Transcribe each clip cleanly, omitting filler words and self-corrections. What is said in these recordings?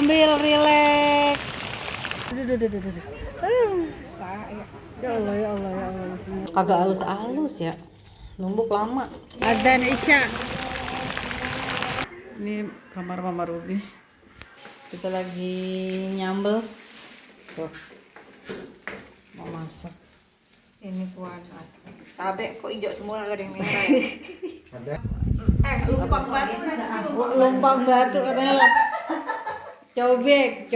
sambil rileks. Ya Allah, ya Allah, ya Allah. Kagak halus-halus ya. Numbuk lama. Adzan Isya. Ini kamar Mama Ruby. Kita lagi nyambel. Tuh. Mau masak. Ini buat cabe kok hijau semua, gak ada yang merah ya. Ada. Lumpang batu lumpang batu katanya. Cobek.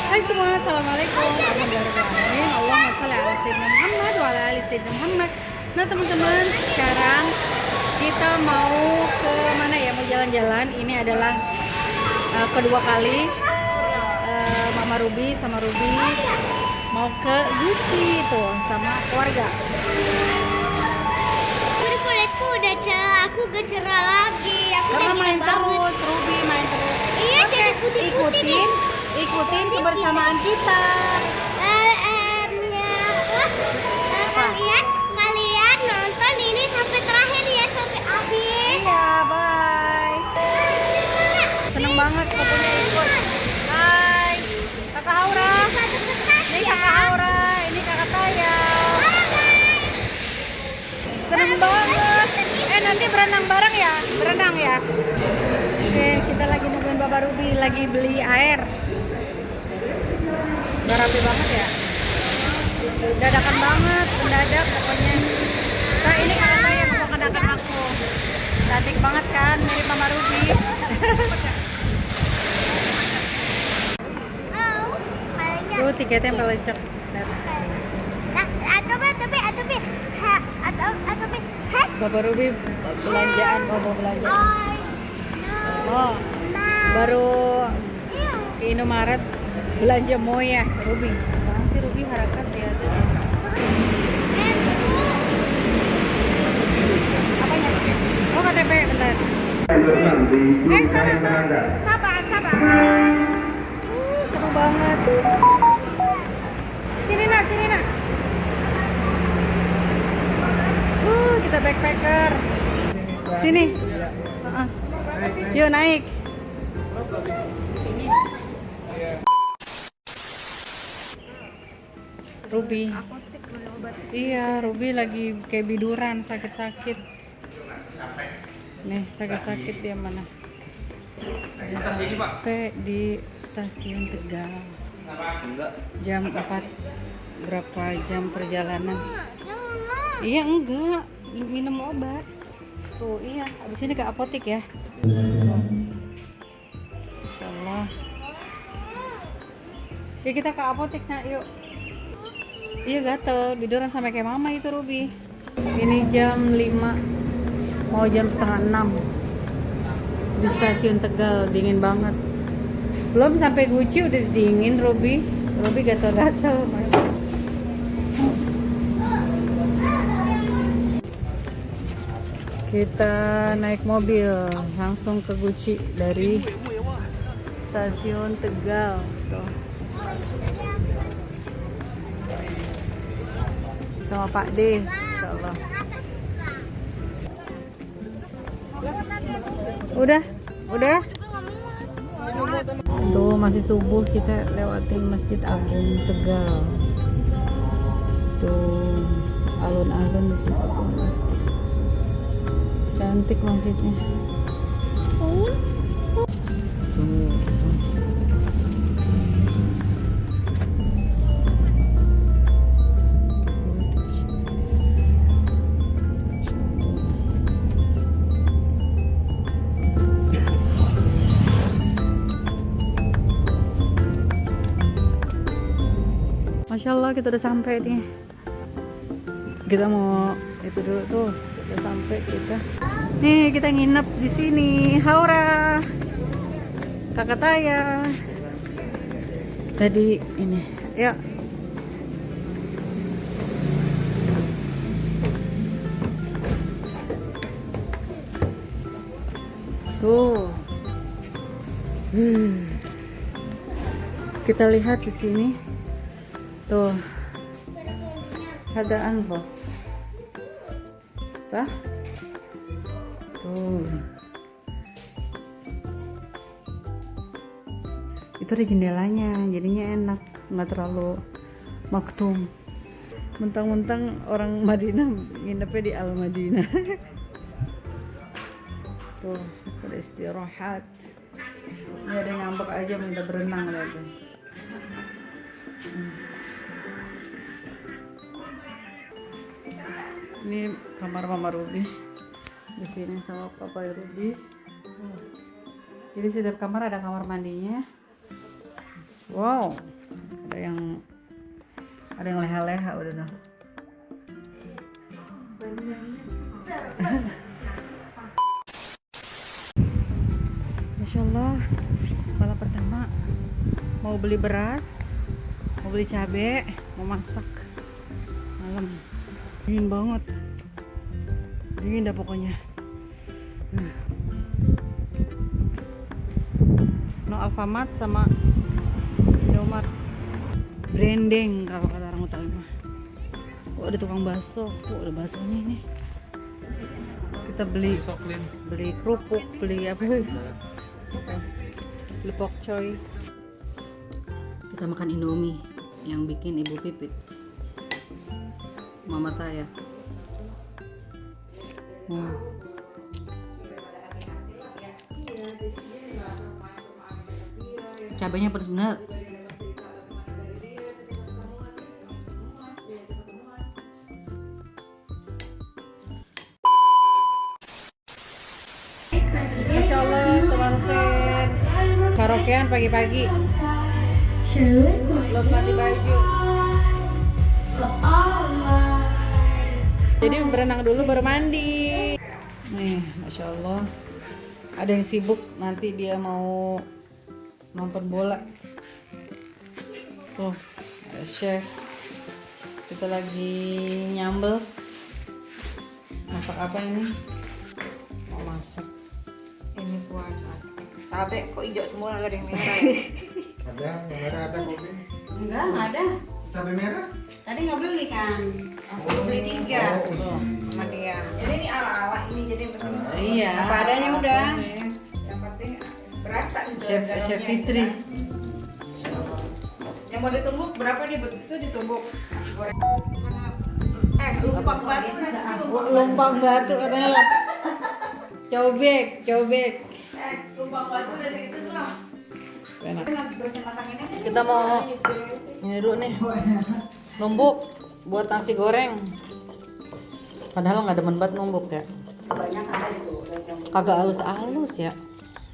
Hai semua, assalamualaikum warahmatullahi wabarakatuh. Allahumma sholli ala sayyidina Muhammad wa ala ali sayyidina Muhammad. Nah teman-teman, sekarang kita mau ke mana ya? Mau jalan-jalan. Ini adalah kedua kali Mama Ruby sama Ruby mau ke Gucci tuh sama keluarga. Kulitku udah cerah, aku gak cerah lagi. Aku Karena udah main gila banget. terus, Ruby main terus. Iya, Oke, jadi putih-putih nih. ikutin kebersamaan kita. Kalian nonton ini sampai terakhir ya, sampai habis. Iya, bye. Seneng banget pokoknya ikut. Hai, Kakak Aura. Ini Kakak Aura, ini Kakak Taya. Seneng banget. Nanti berenang bareng ya? Berenang ya? Oke, kita lagi nungguin Baba Ruby lagi beli air. Udah rapi banget ya? Dadakan banget, mendadak pokoknya. Nah, ini Kakak Taya mau kenakan aku. Cantik banget kan, mirip Mama Ruby. Tuh tiketnya yang pelecek. Baba Ruby belanjaan, mau belanja. Oh, baru ke Indomaret belanja Moya Ruby. Apaan sih Ruby harakat ya? Apanya? Oh KTP bentar. Sabar. Seru banget. Sini nak. Kita backpacker. Sini. Yuk naik. Ruby. Iya, Ruby lagi kayak biduran, sakit-sakit. Nih, sakit-sakit dia mana? Sampai di stasiun Tegal. Jam 4. Berapa jam perjalanan? Iya, enggak. Minum obat. Tuh, iya. Abis ini ke apotek ya. Insyaallah. Ya kita ke apotek nak, yuk. Iya gatel, biduran sampai kayak mama itu Ruby. Ini jam 5, mau jam setengah 6 di stasiun Tegal, dingin banget. Belum sampai Gucci udah dingin Ruby. Ruby gatel-gatel. Kita naik mobil langsung ke Gucci dari stasiun Tegal. Tuh. Sama Pak D, insyaallah. Udah. Tuh masih subuh, kita lewatin Masjid Agung Tegal. Tuh alun-alun di situ tuh masjid. Cantik masjidnya. Masya Allah, kita udah sampai nih. Kita mau itu dulu tuh, udah sampai kita. Nih kita nginep di sini. Haura, Kakak Taya. Tadi ini, ya. Tuh. Kita lihat di sini. Tuh. Ada angkot. Sah? Tuh. Itu ada jendelanya, jadinya enak, nggak terlalu maktum. Mentang-mentang orang Madinah nginepnya di Al Madinah. Tuh, pada istirahat. Ini ada yang ngambek aja minta berenang lihat. Ini kamar Mama Ruby. Di sini sama Papa Ruby. Jadi setiap kamar ada kamar mandinya. Wow, ada yang leha-leha udah dah. Masya Allah, malam pertama mau beli beras, mau beli cabai, mau masak malam. Dingin banget, dingin dah pokoknya. No Alfamart sama Indomaret branding kalau kata orang Betawi mah. Oh, ada tukang bakso, tuh ada baksonya ini. Kita beli kerupuk, beli apa? Beli pokcoy. Kita makan Indomie yang bikin Ibu Pipit, Mama Taya. Cabainya pedas bener. Masya Allah, selesai karaokean pagi-pagi. Belum ganti baju. Jadi berenang dulu baru mandi. Nih, Masya Allah. Ada yang sibuk, nanti dia mau nonton bola. Tuh, ada chef. Kita lagi nyambel. Masak apa ini? Mau masak. Ini buat cabai kok hijau semua, nggak ada yang merah. Ada, yang merah ada kopi. Enggak ada. Cabai merah? Tadi nggak beli kan? Aku beli 3 sama dia. Jadi ini ala-ala ini jadi yang penting. Iya. Apa adanya udah. Yang penting berasa gitu. Chef Fitri. Yang mau ditumbuk berapa nih? Begitu ditumbuk nasi goreng. Lumpang batu nanti Lumpang batu katanya lah. Cobek. lumpang batu dari itu tuh lah. Enak. Nanti dosen masak ini. Kita mau ini dulu nih. Numbuk buat nasi goreng. Padahal nggak demen banget numbuk ya. Banyak ada itu. Kagak halus-halus ya.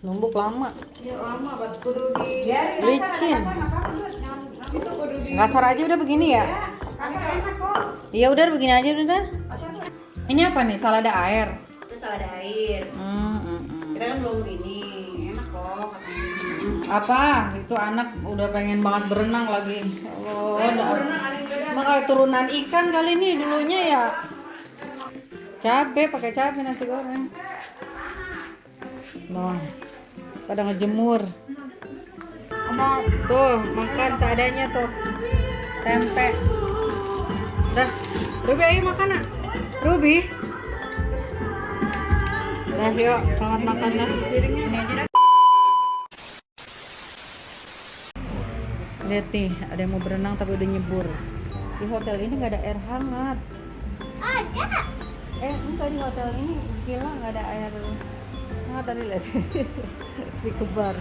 Numbuk lama. Ya lama buat kudu di. Biarin Licin. Itu kudu di. Kasar aja udah begini ya. Kasar enak kok. Iya udah begini aja udah. Ini apa nih? Salada air. Itu salada air. Kita kan belum ini. Enak kok katanya. Apa? Itu anak udah pengen banget berenang lagi. Oh, Berenang ada yang beda. makanya turunan ikan kali ini dulunya ya. Cabe, pakai cabe nasi goreng. Nah, pada ngejemur. Tuh, makan seadanya tuh. Tempe. Dah, Ruby ayo makan nak. Ruby. Dah yuk, selamat makan dah. Lihat nih, ada yang mau berenang tapi udah nyebur. Di hotel ini nggak ada air hangat. Ada. Enggak, di hotel ini gila nggak ada air hangat tadi lihat. Si kebar.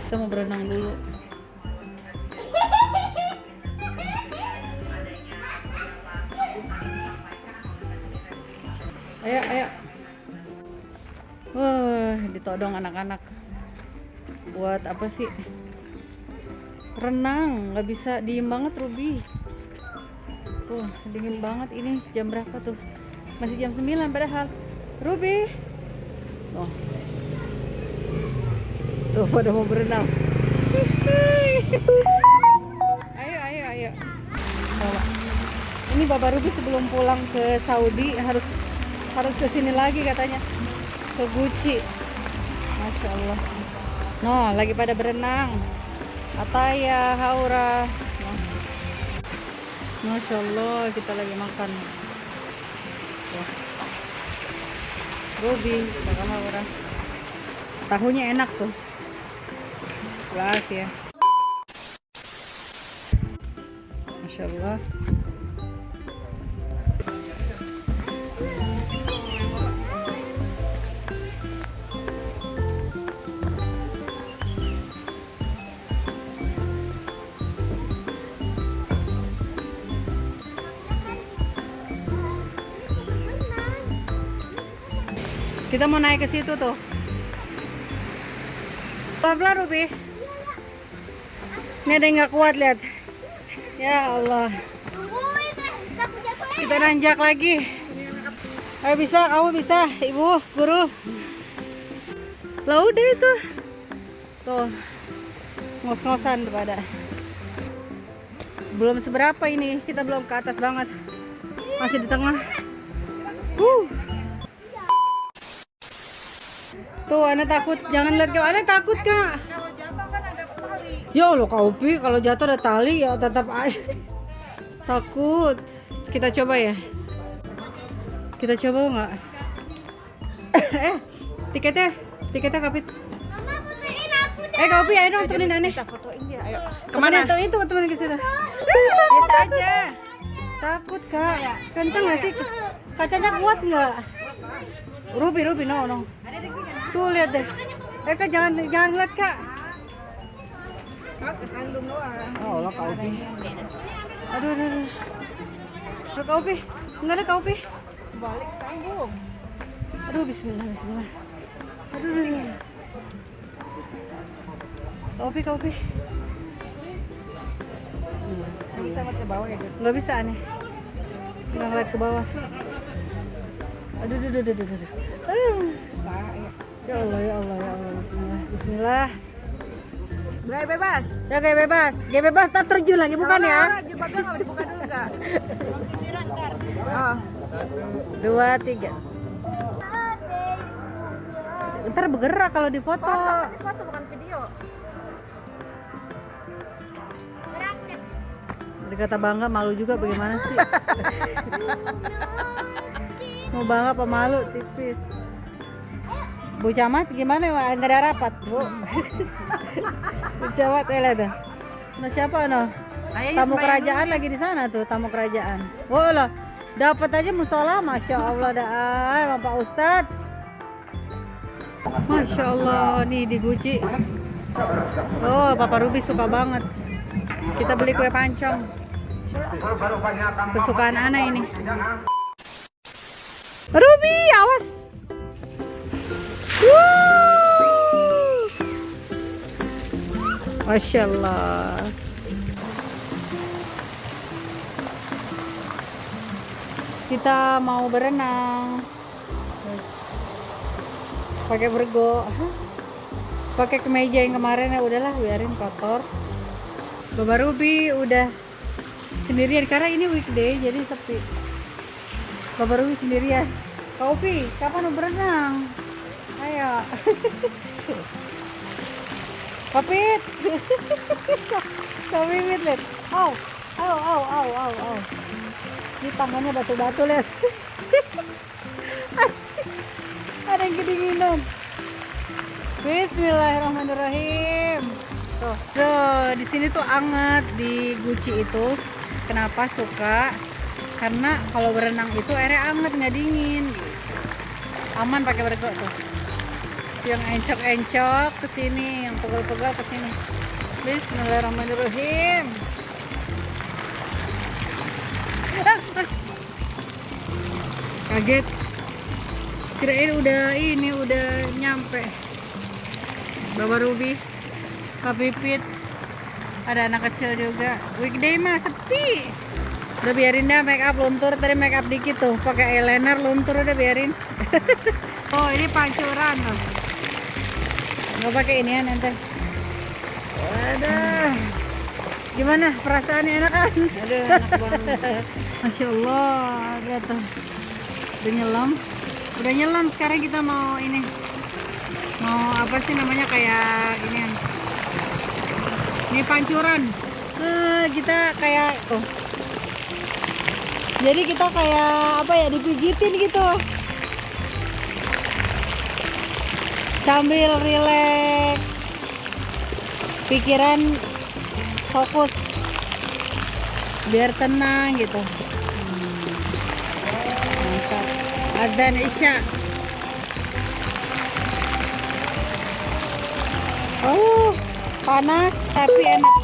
Kita mau berenang dulu. Ayo. Wah, ditodong anak-anak. Buat apa sih? Renang, nggak bisa diem banget Ruby. Tuh, dingin banget ini. Jam berapa tuh? Masih jam 9 padahal. Ruby. Tuh pada mau berenang. Ayo. Bawa. Ini Bapak Ruby sebelum pulang ke Saudi harus ke sini lagi katanya. Ke Gucci. Masya Allah. No, lagi pada berenang. Ataya, Haura. Nah. Masya Allah, kita lagi makan. Tuh. Ruby, sama orang. Tahunya enak tuh. Las ya. Masya Allah. Kita mau naik ke situ tuh. Pelan-pelan Ruby. Ini ada yang nggak kuat, lihat. Ya Allah. Kita nanjak lagi. Ayo bisa, kamu bisa, Ibu, Guru. Lah udah itu. Tuh. Ngos-ngosan pada. Belum seberapa ini, kita belum ke atas banget. Masih di tengah. Tuh, Ana takut. Jangan lihat ke Ana takut, Kak. Kalau jatuh kan ada tali. Ya Allah, Kak Upi, kalau jatuh ada tali ya tetap aja. Takut. Kita coba ya. Kita coba nggak? Tiketnya Kapit. Mama fotoin aku deh. Kak Upi, ayo dong turunin Ane. Kita fotoin dia, ayo. Kemana? Itu teman ke situ. Biasa aja. Takut, Kak. Kenceng nggak sih? Kacanya kuat nggak? Ruby, no. Tuh lihat deh. Kak jangan ngeliat, Kak. Kesandung doang. Oh Allah, Kak Upi. Aduh. Kak Upi, enggak ada Kak Upi. Balik sambung. Aduh, bismillah. Aduh. Kak Upi. Nggak bisa buat ke bawah ya, Dut? Nggak bisa aneh. Nggak ngeliat ke bawah. Aduh. Ya Allah. Bismillah. Gaya bebas. Ya kayak bebas. Tak terjun lagi bukan ya? Jembatan nggak dibuka dulu nggak? Sisiran ntar. Oh. 2, 3. Ntar bergerak kalau di foto. Ini foto bukan video. Dikata bangga malu juga bagaimana sih? Mau bangga apa malu tipis. Bu Camat gimana ya? Nggak ada rapat, Bu. Bu Camat lihat dah. Nah siapa no? Tamu kerajaan lagi di sana tuh, tamu kerajaan. Oh lah, dapat aja musola, masya Allah dah, Pak Ustadz. Masya Allah nih di Guci. Oh, Papa Ruby suka banget. Kita beli kue pancong. Kesukaan Ana ini. Ruby, awas. Masya Allah. Kita mau berenang. Pakai bergo. Pakai kemeja yang kemarin ya udahlah biarin kotor. Baba Ruby udah sendirian karena ini weekday jadi sepi. Baba Ruby sendirian. Kak Upi, kapan mau berenang? Ayo. Kapit. Kapit lihat. Au. Ini tangannya batu-batu lihat. Ada yang kedinginan. Bismillahirrahmanirrahim. Tuh, di sini tuh anget di Guci itu. Kenapa suka? Karena kalau berenang itu airnya anget nggak dingin. Aman pakai bergo tuh. Yang encok-encok ke sini, yang pegal-pegal ke sini. Bismillahirrahmanirrahim. Kaget. Kirain udah nyampe. Baba Ruby, Kak Pipit, ada anak kecil juga. Weekday mah sepi. Udah biarin dah make up luntur, tadi make up dikit tuh, pakai eyeliner luntur udah biarin. Oh ini pancuran loh. Nggak pakai inian nanti. Waduh. Gimana perasaannya, enak kan? Aduh, enak banget. Masya Allah, lihat tuh. Udah nyelam. Sekarang kita mau ini. Mau apa sih namanya kayak ginian. Ini pancuran. Kita kayak tuh. Jadi kita kayak apa ya dipijitin gitu. sambil rileks, pikiran fokus, biar tenang gitu. Mantap. Adzan Isya. Oh, panas tapi enak.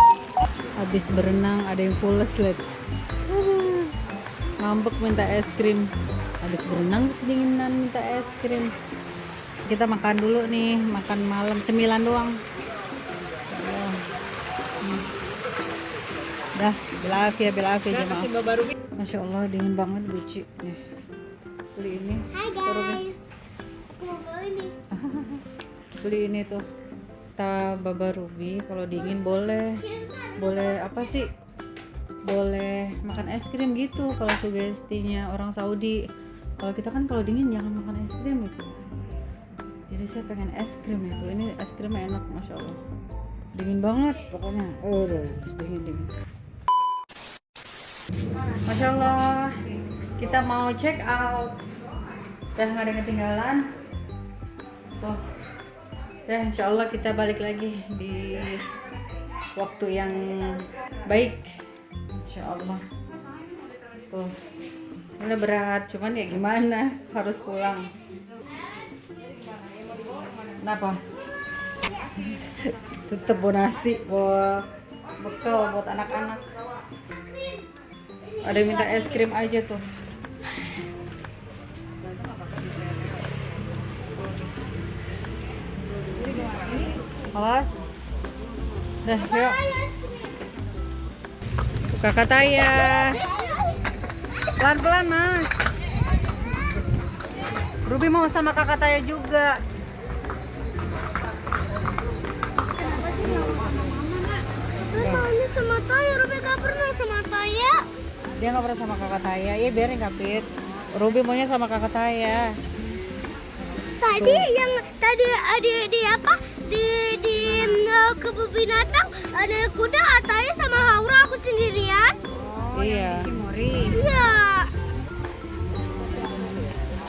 Habis berenang ada yang pules lihat. Ngambek minta es krim. Habis berenang kedinginan minta es krim. Kita makan dulu nih, makan malam cemilan doang. Dah, bilafia jemaah. Masya Allah dingin banget Buci. Nih, beli ini. Hai guys. Aku mau bawa ini. Beli ini tuh. Kita Baba Ruby kalau dingin boleh apa sih? Boleh makan es krim gitu kalau sugestinya orang Saudi. Kalau kita kan kalau dingin jangan makan es krim itu. Jadi saya pengen es krim itu. Ini es krimnya enak, masya Allah. Dingin banget pokoknya. Dingin. Masya Allah. Kita mau check out. Udah nggak ada yang ketinggalan. Tuh. Ya, insya Allah kita balik lagi di waktu yang baik, insya Allah. Tuh, sebenarnya berat, cuman ya gimana, harus pulang. Kenapa? Tetep bawa nasi, bawa bekal buat anak-anak. Ada yang minta es krim aja tuh. Awas. Dah, yuk. Kakak Taya. Pelan-pelan, Mas. Ruby mau sama Kakak Taya juga. Maunya sama Taya, Ruby gak pernah sama Taya. Dia nggak pernah sama Kakak Taya. Ya biarin Kapit. Ruby maunya sama Kakak Taya. Tadi yang tadi ada di apa? Di kebun binatang ada kuda, Ataya sama Haura, aku sendirian. Iya. Iya.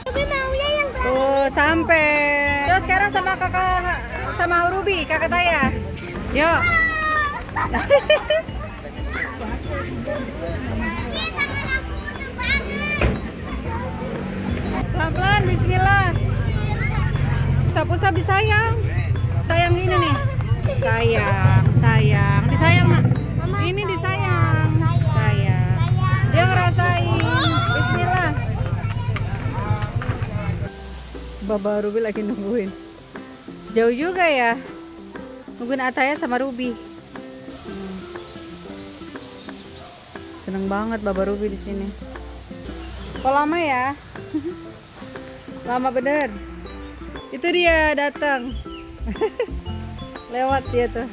Ruby maunya yang Tuh sampai. Terus sekarang sama Ruby, Kakak Taya. Yuk. Pelan-pelan, bismillah. Pusat-pusat disayang. Sayang ini nih. Sayang. Disayang, Mak. Ini disayang. Sayang. Dia ngerasain. Bismillah. Baba Ruby lagi nungguin. Jauh juga ya. Nungguin Ataya sama Ruby. Seneng banget Baba Ruby di sini. Kok lama ya? Lama bener. Itu dia datang. Lewat dia tuh.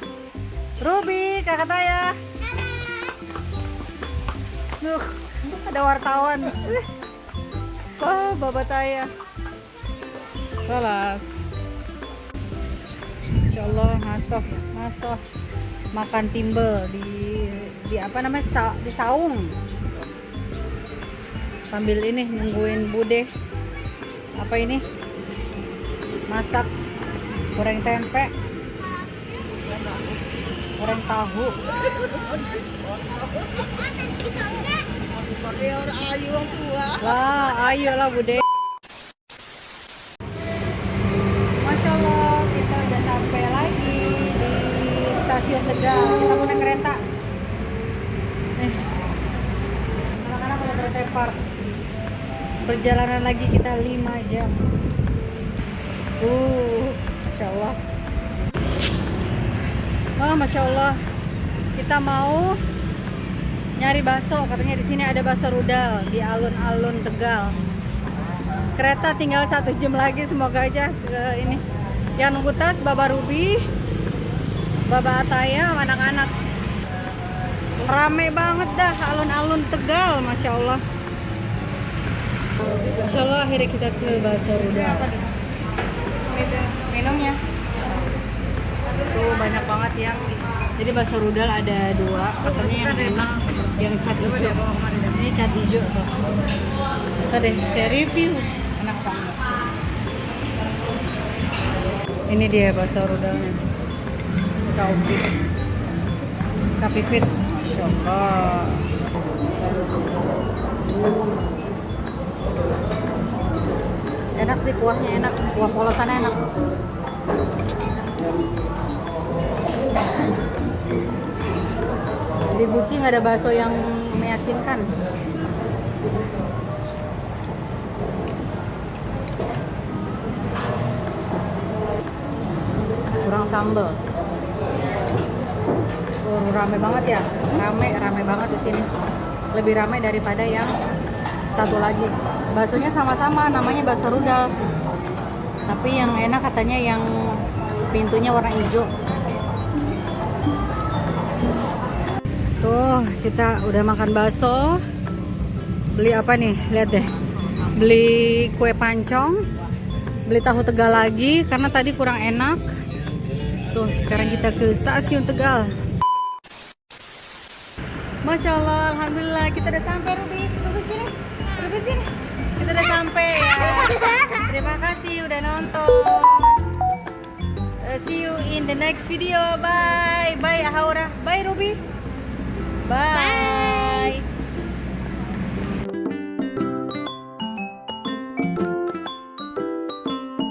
Ruby, Kakak Taya. Ada wartawan. Wah, Baba Taya. Kelas. Insyaallah masuk makan timbel di apa namanya di saung. Sambil ini nungguin Bude. Apa ini? Masak goreng tempe, goreng tahu. Wah, ayo lah Bude. Masya Allah, kita udah sampai lagi di stasiun Tegal. Kita mau naik kereta. Anak-anak udah bertepar. Perjalanan lagi kita 5 jam. Masya Allah. Oh, Masya Allah. Kita mau nyari bakso. Katanya di sini ada bakso rudal di alun-alun Tegal. Kereta tinggal 1 jam lagi. Semoga aja ini. Yang nunggu tas Baba Ruby, Baba Ataya, sama anak-anak. Rame banget dah alun-alun Tegal, Masya Allah. Masya Allah akhirnya kita ke bakso rudal. Minumnya tuh banyak banget yang jadi bakso rudal ada 2, katanya yang enak yang cat hijau. Ini cat hijau tuh. Kita deh saya review, enak banget. Ini dia bakso rudalnya. Kapipit. Masya Allah. Enak sih kuahnya, enak. Kuah polosannya enak. Di Buci nggak ada bakso yang meyakinkan. Kurang sambal. Oh, rame banget ya, rame banget di sini. Lebih rame daripada yang satu lagi. Baksonya sama-sama, namanya bakso rudal. Tapi yang enak katanya yang pintunya warna hijau. Tuh, kita udah makan bakso. Beli apa nih? Lihat deh. Beli kue pancong. Beli tahu Tegal lagi karena tadi kurang enak. Tuh, sekarang kita ke stasiun Tegal. Masya Allah, alhamdulillah kita udah sampai, Ruby. Ruby sini. Kita udah sampai ya. Terima kasih udah nonton. See you in the next video. Bye, bye Ahaura, bye Ruby.